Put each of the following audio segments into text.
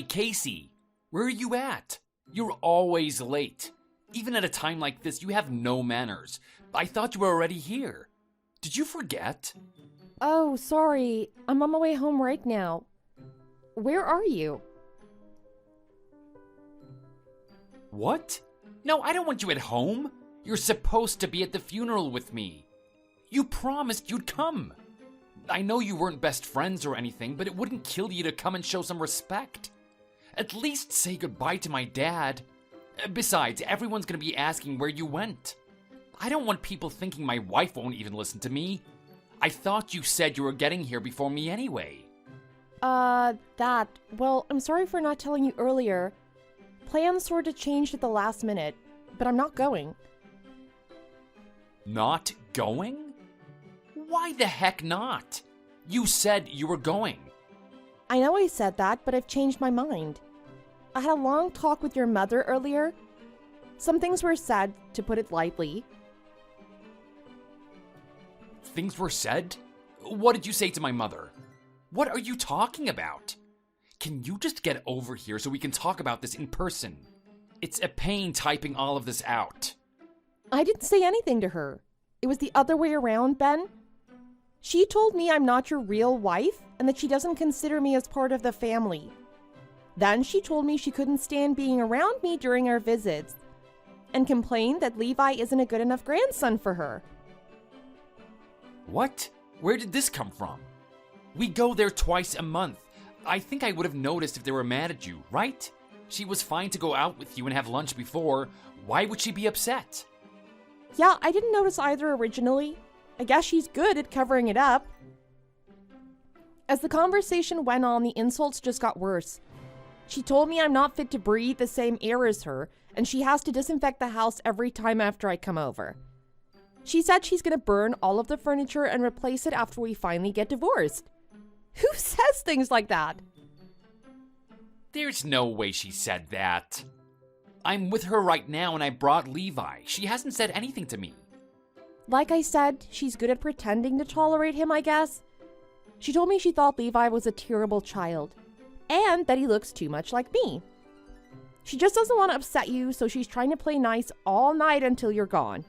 Casey, where are you at? You're always late. Even at a time like this, you have no manners. I thought you were already here. Did you forget? Oh, sorry. I'm on my way home right now. Where are you? What? No, I don't want you at home. You're supposed to be at the funeral with me. You promised you'd come. I know you weren't best friends or anything, but it wouldn't kill you to come and show some respect. At least say goodbye to my dad. Besides, everyone's gonna be asking where you went. I don't want people thinking my wife won't even listen to me. I thought you said you were getting here before me anyway. Well, I'm sorry for not telling you earlier. Plans sort of changed at the last minute, but I'm not going. Not going? Why the heck not? You said you were going. I know I said that, but I've changed my mind. I had a long talk with your mother earlier. Some things were said, to put it lightly. Things were said? What did you say to my mother? What are you talking about? Can you just get over here so we can talk about this in person? It's a pain typing all of this out. I didn't say anything to her. It was the other way around, Ben. She told me I'm not your real wife and that she doesn't consider me as part of the family. Then she told me she couldn't stand being around me during our visits and complained that Levi isn't a good enough grandson for her. What? Where did this come from? We go there twice a month. I think I would have noticed if they were mad at you, right? She was fine to go out with you and have lunch before. Why would she be upset? Yeah, I didn't notice either originally. I guess she's good at covering it up. As the conversation went on, the insults just got worse. She told me I'm not fit to breathe the same air as her, and she has to disinfect the house every time after I come over. She said she's gonna burn all of the furniture and replace it after we finally get divorced. Who says things like that? There's no way she said that. I'm with her right now and I brought Levi. She hasn't said anything to me. Like I said, she's good at pretending to tolerate him, I guess. She told me she thought Levi was a terrible child, and that he looks too much like me. She just doesn't want to upset you, so she's trying to play nice all night until you're gone.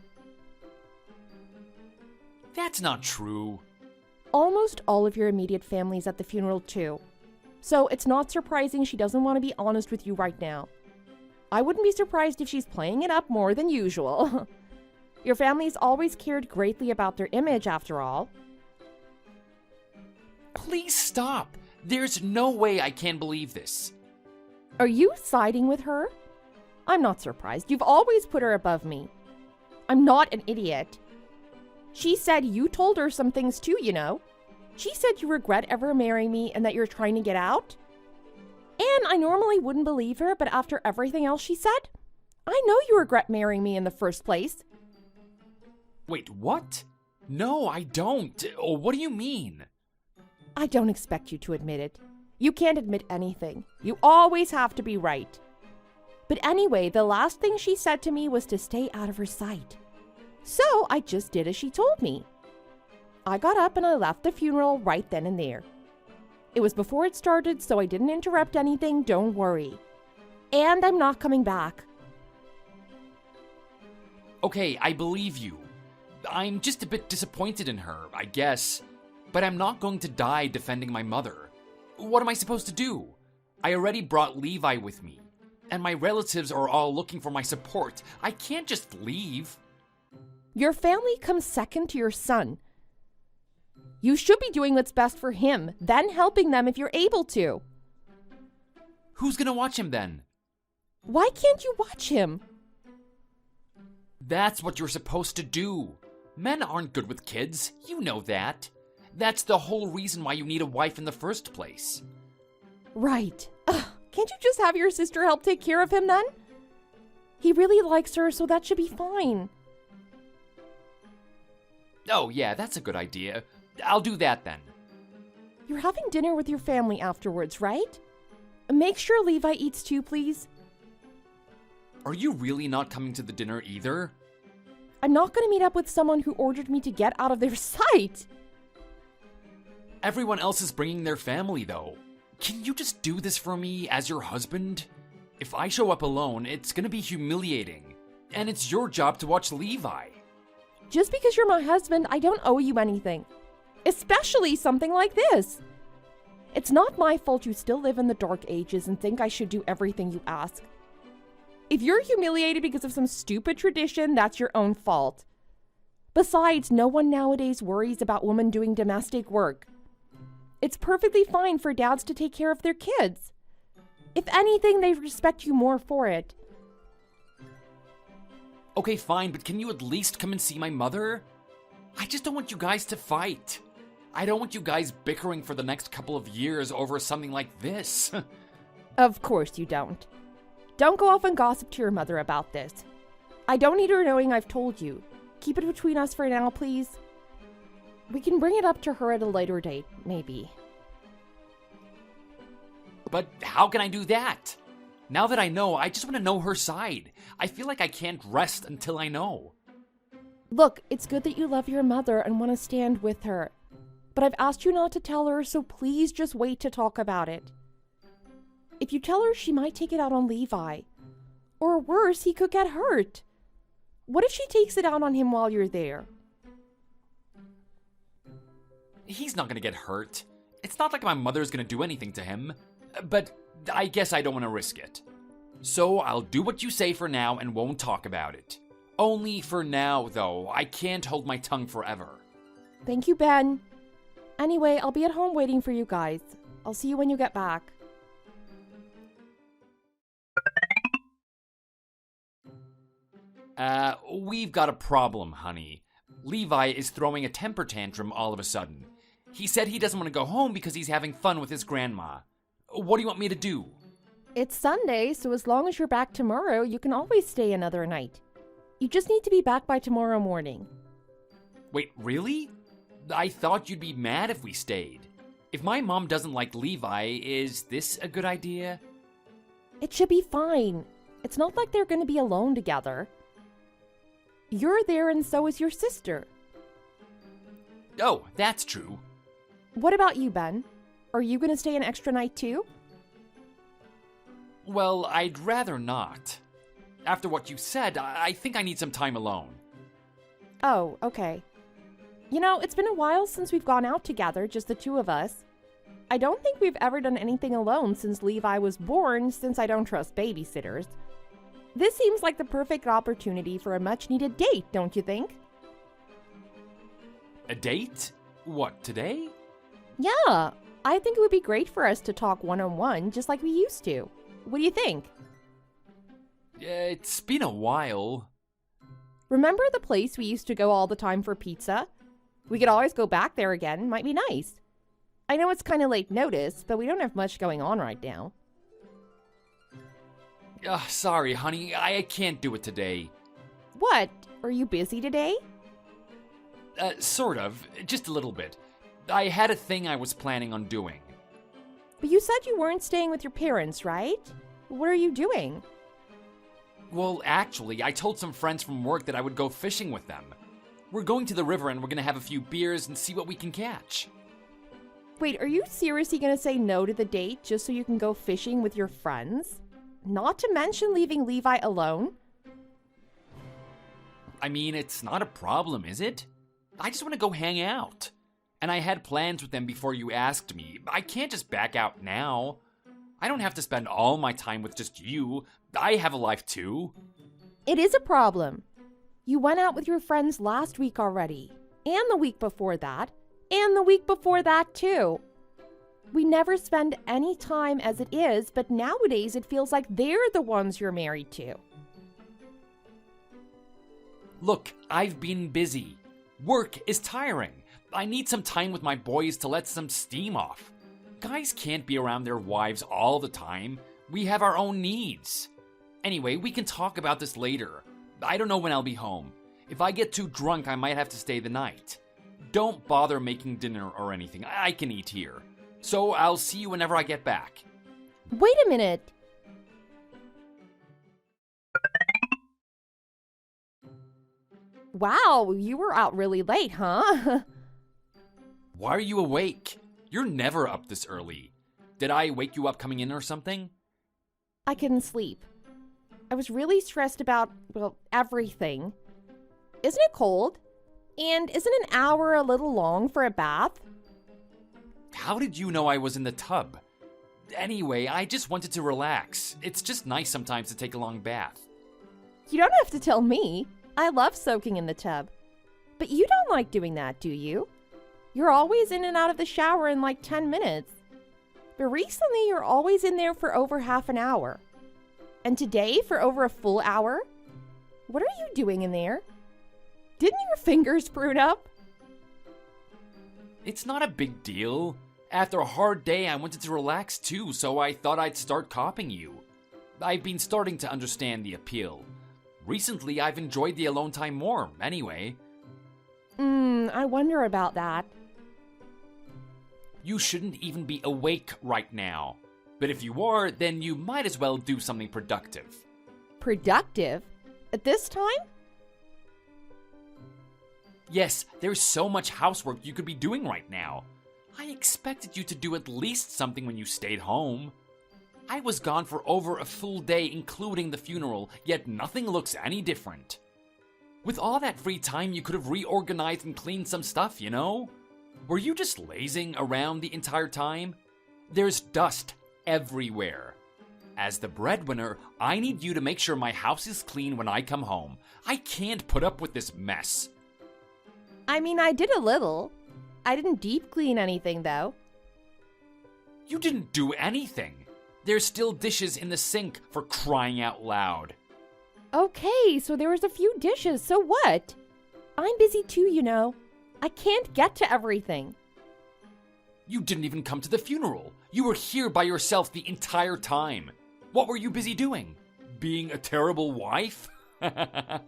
That's not true. Almost all of your immediate family's at the funeral too. So it's not surprising she doesn't want to be honest with you right now. I wouldn't be surprised if she's playing it up more than usual. Your family's always cared greatly about their image, after all. Please stop. There's no way I can believe this. Are you siding with her? I'm not surprised. You've always put her above me. I'm not an idiot. She said you told her some things too, you know. She said you regret ever marrying me and that you're trying to get out. And I normally wouldn't believe her, but after everything else she said, I know you regret marrying me in the first place. Wait, what? No, I don't. Oh, what do you mean? I don't expect you to admit it. You can't admit anything. You always have to be right. But anyway, the last thing she said to me was to stay out of her sight. So I just did as she told me. I got up and I left the funeral right then and there. It was before it started, so I didn't interrupt anything, don't worry. And I'm not coming back. Okay, I believe you. I'm just a bit disappointed in her, I guess. But I'm not going to die defending my mother. What am I supposed to do? I already brought Levi with me. And my relatives are all looking for my support. I can't just leave. Your family comes second to your son. You should be doing what's best for him, then helping them if you're able to. Who's gonna watch him then? Why can't you watch him? That's what you're supposed to do. Men aren't good with kids. You know that. That's the whole reason why you need a wife in the first place. Right. Ugh, can't you just have your sister help take care of him then? He really likes her, so that should be fine. Oh yeah, that's a good idea. I'll do that then. You're having dinner with your family afterwards, right? Make sure Levi eats too, please. Are you really not coming to the dinner either? I'm not going to meet up with someone who ordered me to get out of their sight. Everyone else is bringing their family though. can you just do this for me as your husband? If I show up alone, it's gonna be humiliating. And it's your job to watch Levi. Just because you're my husband, I don't owe you anything. Especially something like this. It's not my fault you still live in the dark ages and think I should do everything you ask. If you're humiliated because of some stupid tradition, that's your own fault. Besides, no one nowadays worries about women doing domestic work. It's perfectly fine for dads to take care of their kids. If anything, they respect you more for it. Okay, fine, but can you at least come and see my mother? I just don't want you guys to fight. I don't want you guys bickering for the next couple of years over something like this. Of course you don't. Don't go off and gossip to your mother about this. I don't need her knowing I've told you. Keep it between us for now, please. We can bring it up to her at a later date, maybe. But how can I do that? Now that I know, I just want to know her side. I feel like I can't rest until I know. Look, it's good that you love your mother and want to stand with her. But I've asked you not to tell her, so please just wait to talk about it. If you tell her, she might take it out on Levi. Or worse, he could get hurt. What if she takes it out on him while you're there? He's not gonna get hurt. It's not like my mother's gonna do anything to him. But I guess I don't want to risk it. So I'll do what you say for now and won't talk about it. Only for now, though. I can't hold my tongue forever. Thank you, Ben. Anyway, I'll be at home waiting for you guys. I'll see you when you get back. We've got a problem, honey. Levi is throwing a temper tantrum all of a sudden. He said he doesn't want to go home because he's having fun with his grandma. What do you want me to do? It's Sunday, so as long as you're back tomorrow, you can always stay another night. You just need to be back by tomorrow morning. Wait, really? I thought you'd be mad if we stayed. If my mom doesn't like Levi, is this a good idea? It should be fine. It's not like they're going to be alone together. You're there and so is your sister. Oh, that's true. What about you, Ben? Are you going to stay an extra night too? Well, I'd rather not. After what you said, I think I need some time alone. Oh, okay. You know, it's been a while since we've gone out together, just the two of us. I don't think we've ever done anything alone since Levi was born, since I don't trust babysitters. This seems like the perfect opportunity for a much-needed date, don't you think? A date? What, today? Yeah, I think it would be great for us to talk one-on-one, just like we used to. What do you think? It's been a while. Remember the place we used to go all the time for pizza? We could always go back there again. Might be nice. I know it's kind of late notice, but we don't have much going on right now. Sorry, honey. I can't do it today. What? Are you busy today? Sort of. Just a little bit. I had a thing I was planning on doing. But you said you weren't staying with your parents, right? What are you doing? Well, actually, I told some friends from work that I would go fishing with them. We're going to the river and we're gonna have a few beers and see what we can catch. Wait, are you seriously gonna say no to the date just so you can go fishing with your friends? Not to mention leaving Levi alone? I mean, it's not a problem, is it? I just want to go hang out. And I had plans with them before you asked me. I can't just back out now. I don't have to spend all my time with just you. I have a life too. It is a problem. You went out with your friends last week already. And the week before that. And the week before that too. We never spend any time as it is, but nowadays it feels like they're the ones you're married to. Look, I've been busy. Work is tiring. I need some time with my boys to let some steam off. Guys can't be around their wives all the time. We have our own needs. Anyway, we can talk about this later. I don't know when I'll be home. If I get too drunk, I might have to stay the night. Don't bother making dinner or anything. I can eat here. So I'll see you whenever I get back. Wait a minute. Wow, you were out really late, huh? Why are you awake? You're never up this early. Did I wake you up coming in or something? I couldn't sleep. I was really stressed about, well, everything. Isn't it cold? And isn't an hour a little long for a bath? How did you know I was in the tub? Anyway, I just wanted to relax. It's just nice sometimes to take a long bath. You don't have to tell me. I love soaking in the tub. But you don't like doing that, do you? You're always in and out of the shower in like 10 minutes. But recently, you're always in there for over half an hour. And today, for over a full hour? What are you doing in there? Didn't your fingers prune up? It's not a big deal. After a hard day, I wanted to relax too, so I thought I'd start copying you. I've been starting to understand the appeal. Recently, I've enjoyed the alone time more, anyway. I wonder about that. You shouldn't even be awake right now. But if you are, then you might as well do something productive. Productive? At this time? Yes, there's so much housework you could be doing right now. I expected you to do at least something when you stayed home. I was gone for over a full day, including the funeral, yet nothing looks any different. With all that free time, you could have reorganized and cleaned some stuff, you know? Were you just lazing around the entire time? There's dust everywhere. As the breadwinner, I need you to make sure my house is clean when I come home. I can't put up with this mess. I mean, I did a little. I didn't deep clean anything, though. You didn't do anything. There's still dishes in the sink, for crying out loud. Okay, so there was a few dishes, so what? I'm busy too, you know. I can't get to everything. You didn't even come to the funeral. You were here by yourself the entire time. What were you busy doing? Being a terrible wife? I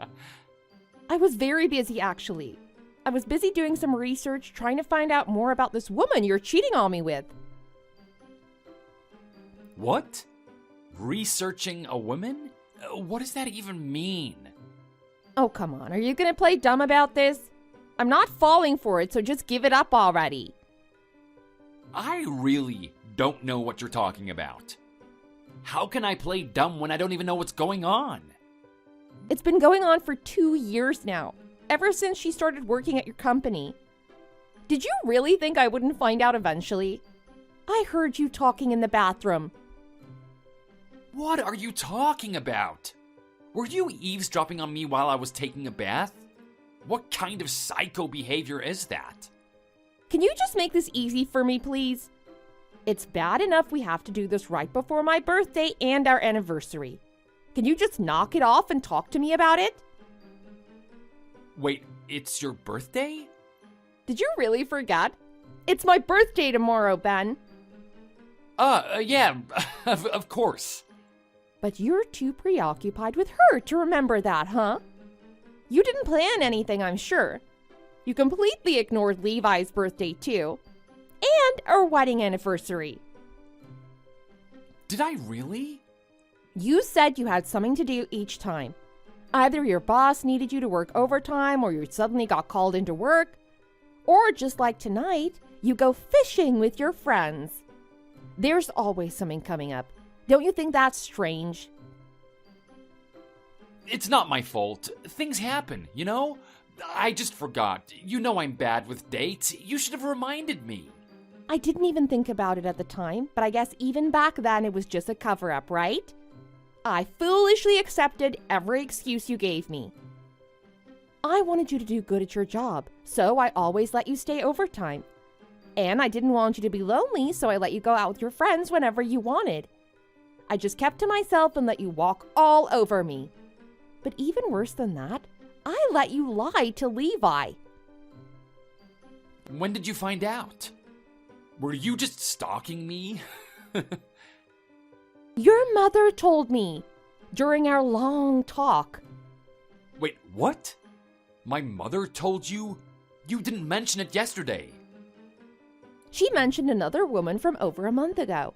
was very busy, actually. I was busy doing some research, trying to find out more about this woman you're cheating on me with. What? Researching a woman? What does that even mean? Oh, come on. Are you gonna play dumb about this? I'm not falling for it, so just give it up already. I really don't know what you're talking about. How can I play dumb when I don't even know what's going on? It's been going on for 2 years now, ever since she started working at your company. Did you really think I wouldn't find out eventually? I heard you talking in the bathroom. What are you talking about? Were you eavesdropping on me while I was taking a bath? What kind of psycho behavior is that? Can you just make this easy for me, please? It's bad enough we have to do this right before my birthday and our anniversary. Can you just knock it off and talk to me about it? Wait, it's your birthday? Did you really forget? It's my birthday tomorrow, Ben. Yeah, of course. But you're too preoccupied with her to remember that, huh? You didn't plan anything, I'm sure. You completely ignored Levi's birthday, too. And our wedding anniversary. Did I really? You said you had something to do each time. Either your boss needed you to work overtime, or you suddenly got called into work, or just like tonight, you go fishing with your friends. There's always something coming up. Don't you think that's strange? It's not my fault. Things happen, you know? I just forgot. You know I'm bad with dates. You should have reminded me. I didn't even think about it at the time, but I guess even back then it was just a cover-up, right? I foolishly accepted every excuse you gave me. I wanted you to do good at your job, so I always let you stay overtime. And I didn't want you to be lonely, so I let you go out with your friends whenever you wanted. I just kept to myself and let you walk all over me. But even worse than that, I let you lie to Levi. When did you find out? Were you just stalking me? Your mother told me during our long talk. Wait, what? My mother told you? You didn't mention it yesterday. She mentioned another woman from over a month ago.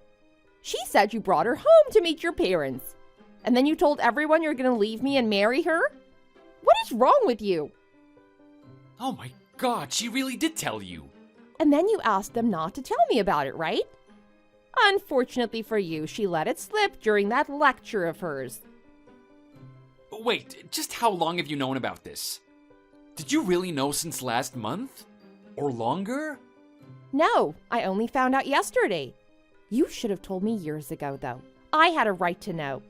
She said you brought her home to meet your parents. And then you told everyone you're going to leave me and marry her? What is wrong with you? Oh my God, she really did tell you. And then you asked them not to tell me about it, right? Unfortunately for you, she let it slip during that lecture of hers. Wait, just how long have you known about this? Did you really know since last month? Or longer? No, I only found out yesterday. You should have told me years ago, though. I had a right to know.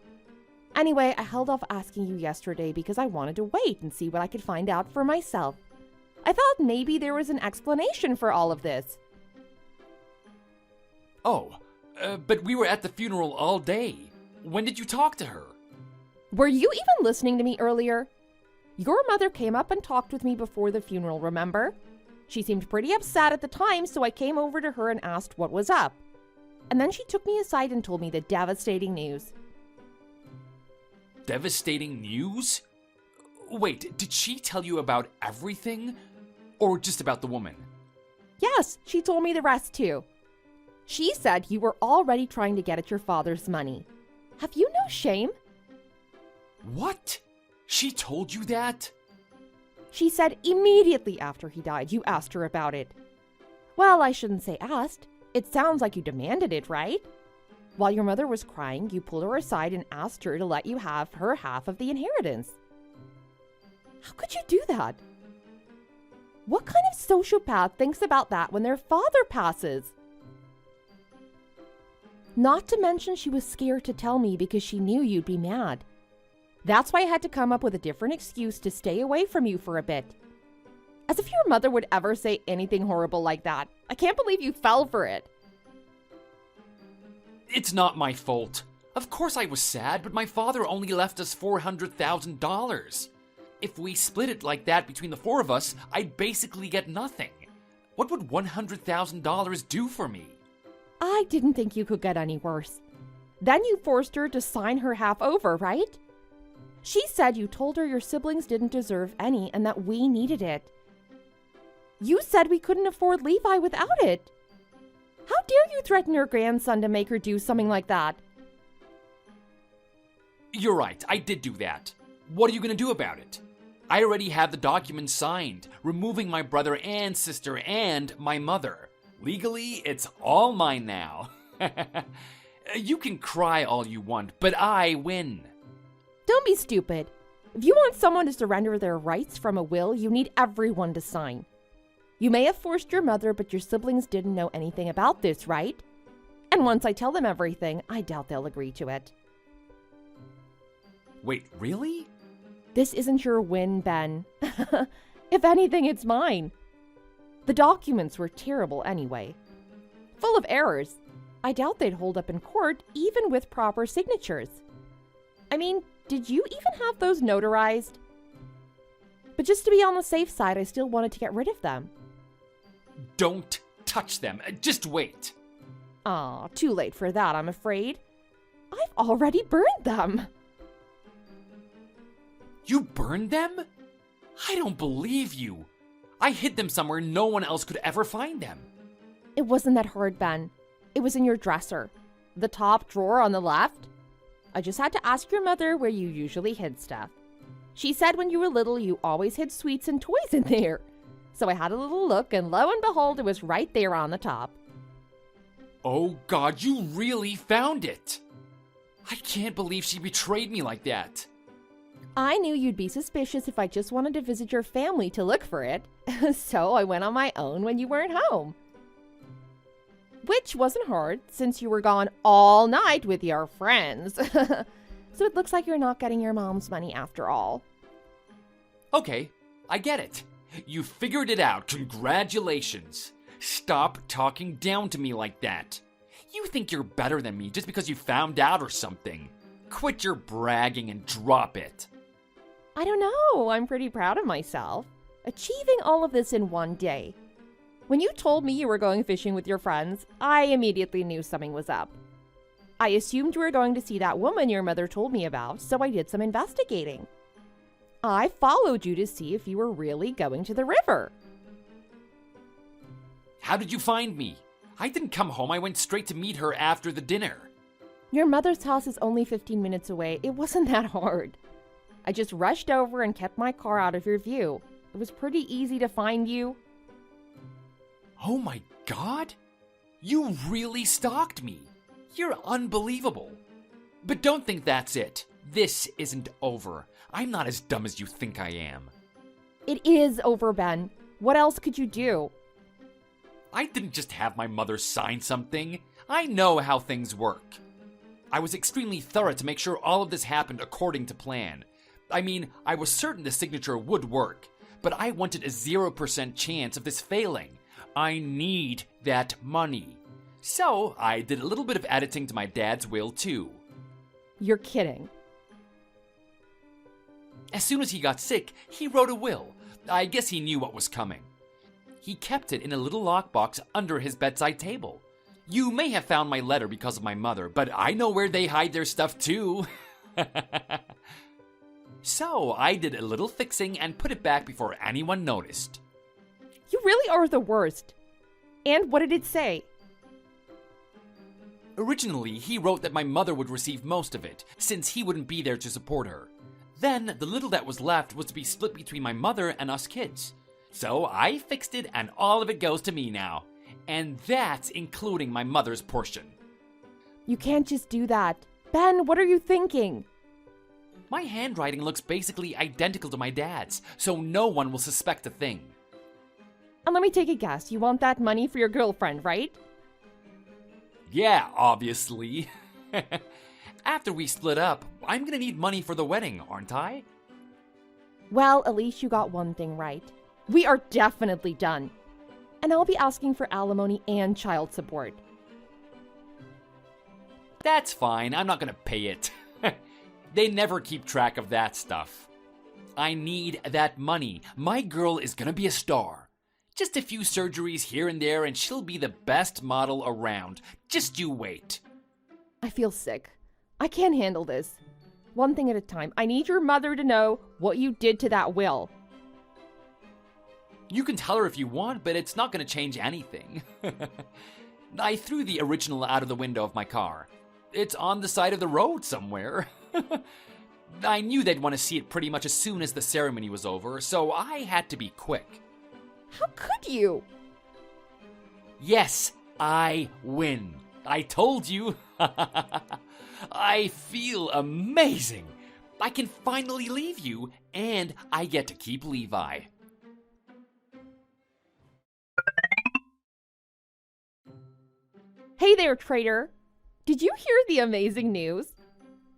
Anyway, I held off asking you yesterday because I wanted to wait and see what I could find out for myself. I thought maybe there was an explanation for all of this. Oh, but we were at the funeral all day. When did you talk to her? Were you even listening to me earlier? Your mother came up and talked with me before the funeral, remember? She seemed pretty upset at the time, so I came over to her and asked what was up. And then she took me aside and told me the devastating news. Devastating news? Wait, did she tell you about everything? Or just about the woman? Yes, she told me the rest too. She said you were already trying to get at your father's money. Have you no shame? What? She told you that? She said immediately after he died you asked her about it. Well, I shouldn't say asked. It sounds like you demanded it, right? While your mother was crying, you pulled her aside and asked her to let you have her half of the inheritance. How could you do that? What kind of sociopath thinks about that when their father passes? Not to mention she was scared to tell me because she knew you'd be mad. That's why I had to come up with a different excuse to stay away from you for a bit. As if your mother would ever say anything horrible like that. I can't believe you fell for it. It's not my fault. Of course I was sad, but my father only left us $400,000. If we split it like that between the four of us, I'd basically get nothing. What would $100,000 do for me? I didn't think you could get any worse. Then you forced her to sign her half over, right? She said you told her your siblings didn't deserve any and that we needed it. You said we couldn't afford Levi without it. How dare you threaten your grandson to make her do something like that? You're right, I did do that. What are you going to do about it? I already have the documents signed, removing my brother and sister and my mother. Legally, it's all mine now. You can cry all you want, but I win. Don't be stupid. If you want someone to surrender their rights from a will, you need everyone to sign. You may have forced your mother, but your siblings didn't know anything about this, right? And once I tell them everything, I doubt they'll agree to it. Wait, really? This isn't your win, Ben. If anything, it's mine. The documents were terrible anyway. Full of errors. I doubt they'd hold up in court, even with proper signatures. I mean, did you even have those notarized? But just to be on the safe side, I still wanted to get rid of them. Don't touch them. Just wait. Aw, too late for that, I'm afraid. I've already burned them. You burned them? I don't believe you. I hid them somewhere no one else could ever find them. It wasn't that hard, Ben. It was in your dresser. The top drawer on the left. I just had to ask your mother where you usually hid stuff. She said when you were little, you always hid sweets and toys in there. So I had a little look, and lo and behold, it was right there on the top. Oh God, you really found it. I can't believe she betrayed me like that. I knew you'd be suspicious if I just wanted to visit your family to look for it. So I went on my own when you weren't home. Which wasn't hard, since you were gone all night with your friends. So it looks like you're not getting your mom's money after all. Okay, I get it. You figured it out. Congratulations. Stop talking down to me like that. You think you're better than me just because you found out or something. Quit your bragging and drop it. I don't know. I'm pretty proud of myself. Achieving all of this in one day. When you told me you were going fishing with your friends, I immediately knew something was up. I assumed you were going to see that woman your mother told me about, so I did some investigating. I followed you to see if you were really going to the river. How did you find me? I didn't come home. I went straight to meet her after the dinner. Your mother's house is only 15 minutes away. It wasn't that hard. I just rushed over and kept my car out of your view. It was pretty easy to find you. Oh my God! You really stalked me. You're unbelievable. But don't think that's it. This isn't over. I'm not as dumb as you think I am. It is over, Ben. What else could you do? I didn't just have my mother sign something. I know how things work. I was extremely thorough to make sure all of this happened according to plan. I mean, I was certain the signature would work, but I wanted a 0% chance of this failing. I need that money. So I did a little bit of editing to my dad's will too. You're kidding. As soon as he got sick, he wrote a will. I guess he knew what was coming. He kept it in a little lockbox under his bedside table. You may have found my letter because of my mother, but I know where they hide their stuff too. So I did a little fixing and put it back before anyone noticed. You really are the worst. And what did it say? Originally, he wrote that my mother would receive most of it, since he wouldn't be there to support her. Then, the little that was left was to be split between my mother and us kids. So I fixed it and all of it goes to me now. And that's including my mother's portion. You can't just do that. Ben, what are you thinking? My handwriting looks basically identical to my dad's, so no one will suspect a thing. And let me take a guess. You want that money for your girlfriend, right? Yeah, obviously. After we split up, I'm gonna need money for the wedding, aren't I? Well, at least you got one thing right. We are definitely done. And I'll be asking for alimony and child support. That's fine, I'm not gonna pay it. They never keep track of that stuff. I need that money. My girl is gonna be a star. Just a few surgeries here and there and she'll be the best model around. Just you wait. I feel sick. I can't handle this. One thing at a time. I need your mother to know what you did to that will. You can tell her if you want, but it's not gonna change anything. I threw the original out of the window of my car. It's on the side of the road somewhere. I knew they'd want to see it pretty much as soon as the ceremony was over, so I had to be quick. How could you? Yes, I win. I told you. I feel amazing. I can finally leave you, and I get to keep Levi. Hey there, traitor. Did you hear the amazing news?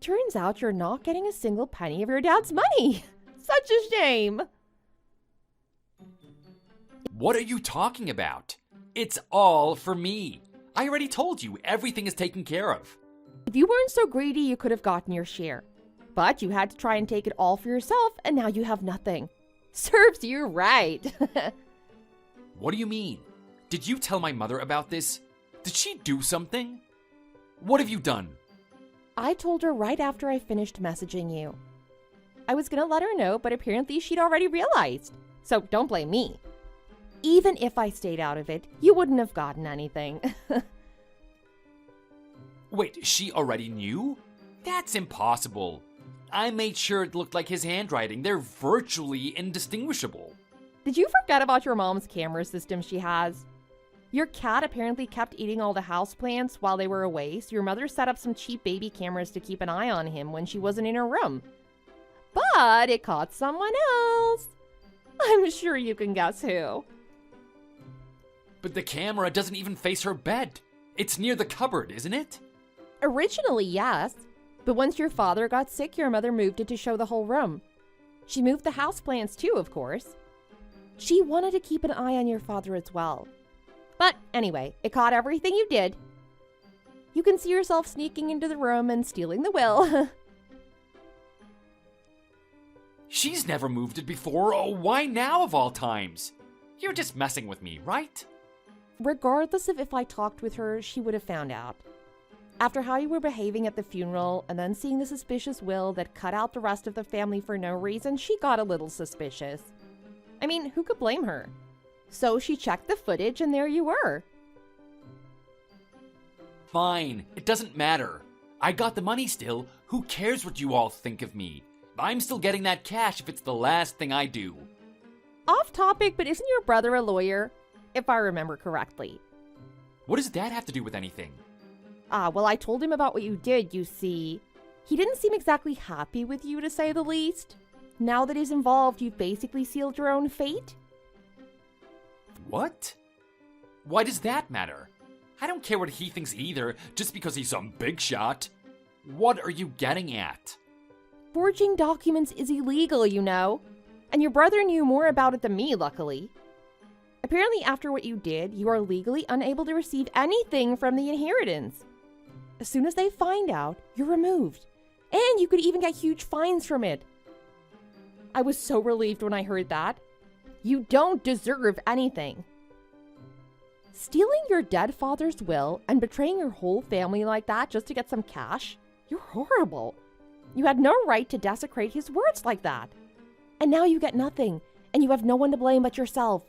Turns out you're not getting a single penny of your dad's money. Such a shame. What are you talking about? It's all for me. I already told you everything is taken care of. If you weren't so greedy, you could have gotten your share. But you had to try and take it all for yourself, and now you have nothing. Serves you right. What do you mean? Did you tell my mother about this? Did she do something? What have you done? I told her right after I finished messaging you. I was gonna let her know, but apparently she'd already realized. So don't blame me. Even if I stayed out of it, you wouldn't have gotten anything. Wait, she already knew? That's impossible. I made sure it looked like his handwriting. They're virtually indistinguishable. Did you forget about your mom's camera system she has? Your cat apparently kept eating all the houseplants while they were away, so your mother set up some cheap baby cameras to keep an eye on him when she wasn't in her room. But it caught someone else. I'm sure you can guess who. But the camera doesn't even face her bed. It's near the cupboard, isn't it? Originally, yes. But once your father got sick, your mother moved it to show the whole room. She moved the houseplants too, of course. She wanted to keep an eye on your father as well. But anyway, it caught everything you did. You can see yourself sneaking into the room and stealing the will. She's never moved it before. Oh, why now of all times? You're just messing with me, right? Regardless of if I talked with her, she would have found out. After how you were behaving at the funeral and then seeing the suspicious will that cut out the rest of the family for no reason, she got a little suspicious. I mean, who could blame her? So she checked the footage and there you were. Fine, it doesn't matter. I got the money still. Who cares what you all think of me? I'm still getting that cash if it's the last thing I do. Off topic, but isn't your brother a lawyer? If I remember correctly. What does that have to do with anything? Well, I told him about what you did, you see. He didn't seem exactly happy with you, to say the least. Now that he's involved, you've basically sealed your own fate? What? Why does that matter? I don't care what he thinks either, just because he's some big shot. What are you getting at? Forging documents is illegal, you know. And your brother knew more about it than me, luckily. Apparently, after what you did, you are legally unable to receive anything from the inheritance. As soon as they find out, you're removed. And you could even get huge fines from it. I was so relieved when I heard that. You don't deserve anything. Stealing your dead father's will and betraying your whole family like that just to get some cash? You're horrible. You had no right to desecrate his words like that. And now you get nothing, and you have no one to blame but yourself.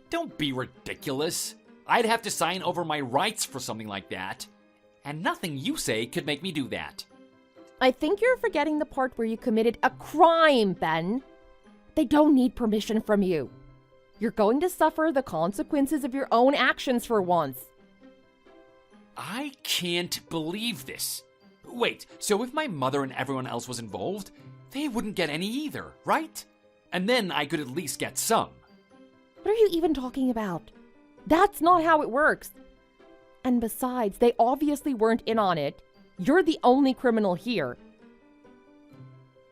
Don't be ridiculous. I'd have to sign over my rights for something like that. And nothing you say could make me do that. I think you're forgetting the part where you committed a crime, Ben. They don't need permission from you. You're going to suffer the consequences of your own actions for once. I can't believe this. Wait, so if my mother and everyone else was involved, they wouldn't get any either, right? And then I could at least get some. What are you even talking about? That's not how it works. And besides, they obviously weren't in on it. You're the only criminal here.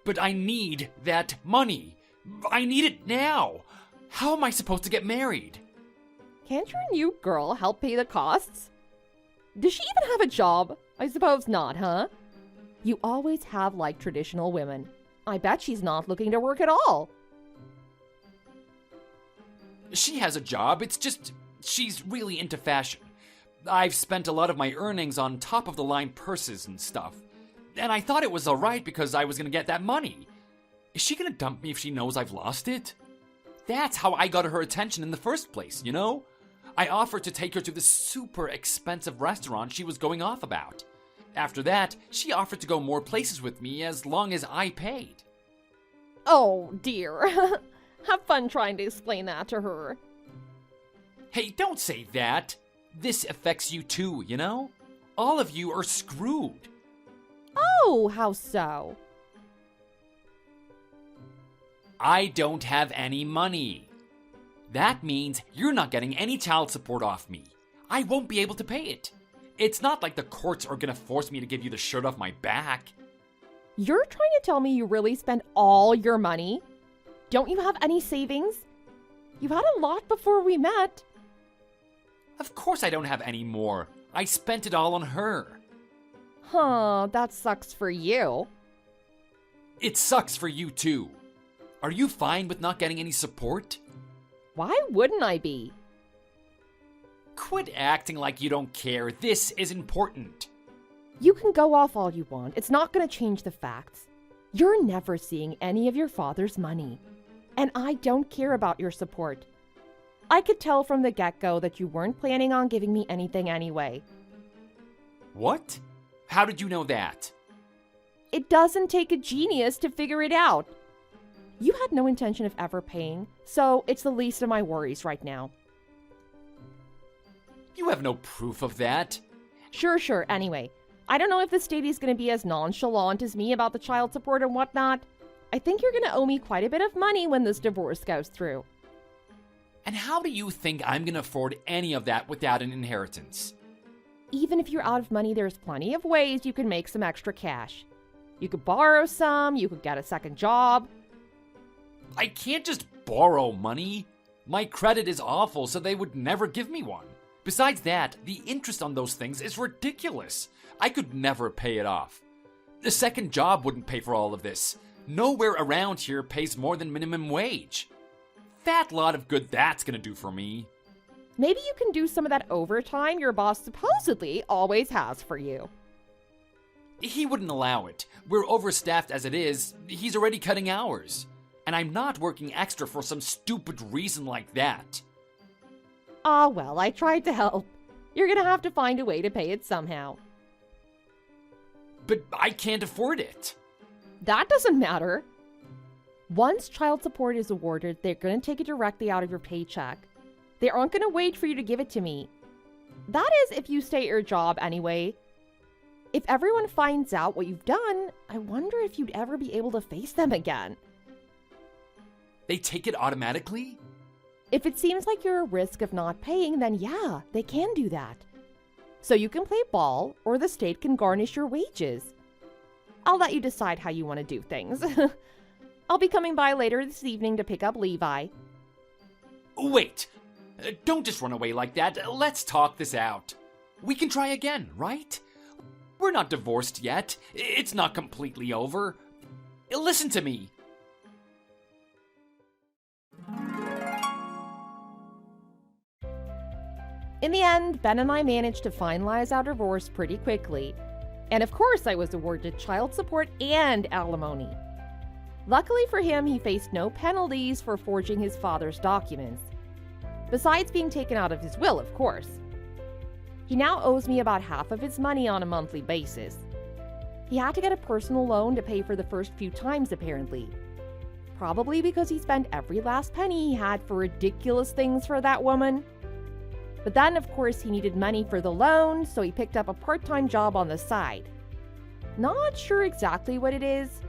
But I need that money. I need it now. How am I supposed to get married? Can't your new girl help pay the costs? Does she even have a job? I suppose not, huh? You always have liked traditional women. I bet she's not looking to work at all. She has a job, it's just she's really into fashion. I've spent a lot of my earnings on top-of-the-line purses and stuff. And I thought it was alright because I was gonna get that money. Is she gonna dump me if she knows I've lost it? That's how I got her attention in the first place, you know? I offered to take her to the super expensive restaurant she was going off about. After that, she offered to go more places with me as long as I paid. Oh, dear. Have fun trying to explain that to her. Hey, don't say that. This affects you too, you know? All of you are screwed. Oh, how so? I don't have any money. That means you're not getting any child support off me. I won't be able to pay it. It's not like the courts are gonna force me to give you the shirt off my back. You're trying to tell me you really spent all your money? Don't you have any savings? You had a lot before we met. Of course I don't have any more. I spent it all on her. Huh, that sucks for you. It sucks for you too. Are you fine with not getting any support? Why wouldn't I be? Quit acting like you don't care. This is important. You can go off all you want. It's not going to change the facts. You're never seeing any of your father's money. And I don't care about your support. I could tell from the get-go that you weren't planning on giving me anything anyway. What? How did you know that? It doesn't take a genius to figure it out. You had no intention of ever paying, so it's the least of my worries right now. You have no proof of that. Sure. Anyway, I don't know if the state is going to be as nonchalant as me about the child support and whatnot. I think you're going to owe me quite a bit of money when this divorce goes through. And how do you think I'm going to afford any of that without an inheritance? Even if you're out of money, there's plenty of ways you can make some extra cash. You could borrow some, you could get a second job. I can't just borrow money. My credit is awful, so they would never give me one. Besides that, the interest on those things is ridiculous. I could never pay it off. The second job wouldn't pay for all of this. Nowhere around here pays more than minimum wage. Fat lot of good that's gonna do for me. Maybe you can do some of that overtime your boss supposedly always has for you. He wouldn't allow it. We're overstaffed as it is. He's already cutting hours. And I'm not working extra for some stupid reason like that. Well, I tried to help. You're gonna have to find a way to pay it somehow. But I can't afford it. That doesn't matter. Once child support is awarded, they're gonna take it directly out of your paycheck. They aren't gonna wait for you to give it to me. That is, if you stay at your job anyway. If everyone finds out what you've done, I wonder if you'd ever be able to face them again. They take it automatically? If it seems like you're a risk of not paying, then yeah, they can do that. So you can play ball, or the state can garnish your wages. I'll let you decide how you want to do things. I'll be coming by later this evening to pick up Levi. Wait! Don't just run away like that. Let's talk this out. We can try again, right? We're not divorced yet. It's not completely over. Listen to me. In the end, Ben and I managed to finalize our divorce pretty quickly. And of course, I was awarded child support and alimony. Luckily for him, he faced no penalties for forging his father's documents. Besides being taken out of his will, of course. He now owes me about half of his money on a monthly basis. He had to get a personal loan to pay for the first few times, apparently. Probably because he spent every last penny he had for ridiculous things for that woman. But then, of course, he needed money for the loan, so he picked up a part-time job on the side. Not sure exactly what it is.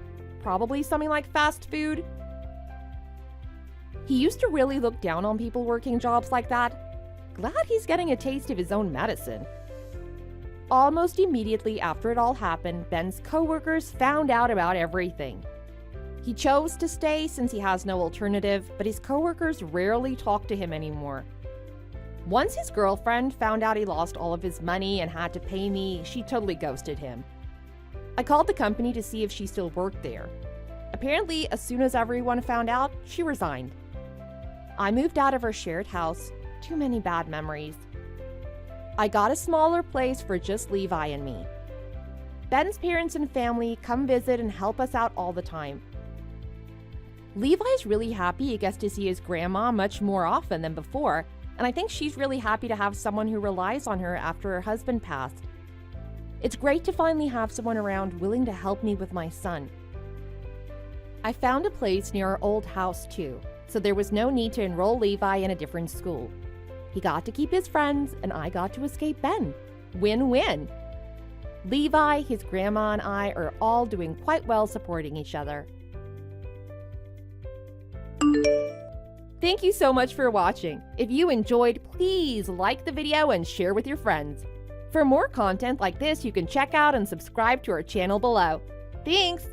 Probably something like fast food. He used to really look down on people working jobs like that. Glad he's getting a taste of his own medicine. Almost immediately after it all happened, Ben's coworkers found out about everything. He chose to stay since he has no alternative, but his coworkers rarely talk to him anymore. Once his girlfriend found out he lost all of his money and had to pay me, she totally ghosted him. I called the company to see if she still worked there. Apparently, as soon as everyone found out, she resigned. I moved out of our shared house. Too many bad memories. I got a smaller place for just Levi and me. Ben's parents and family come visit and help us out all the time. Levi's really happy he gets to see his grandma much more often than before, and I think she's really happy to have someone who relies on her after her husband passed. It's great to finally have someone around willing to help me with my son. I found a place near our old house too, so there was no need to enroll Levi in a different school. He got to keep his friends, and I got to escape Ben. Win-win. Levi, his grandma, and I are all doing quite well supporting each other. Thank you so much for watching. If you enjoyed, please like the video and share with your friends. For more content like this, you can check out and subscribe to our channel below. Thanks!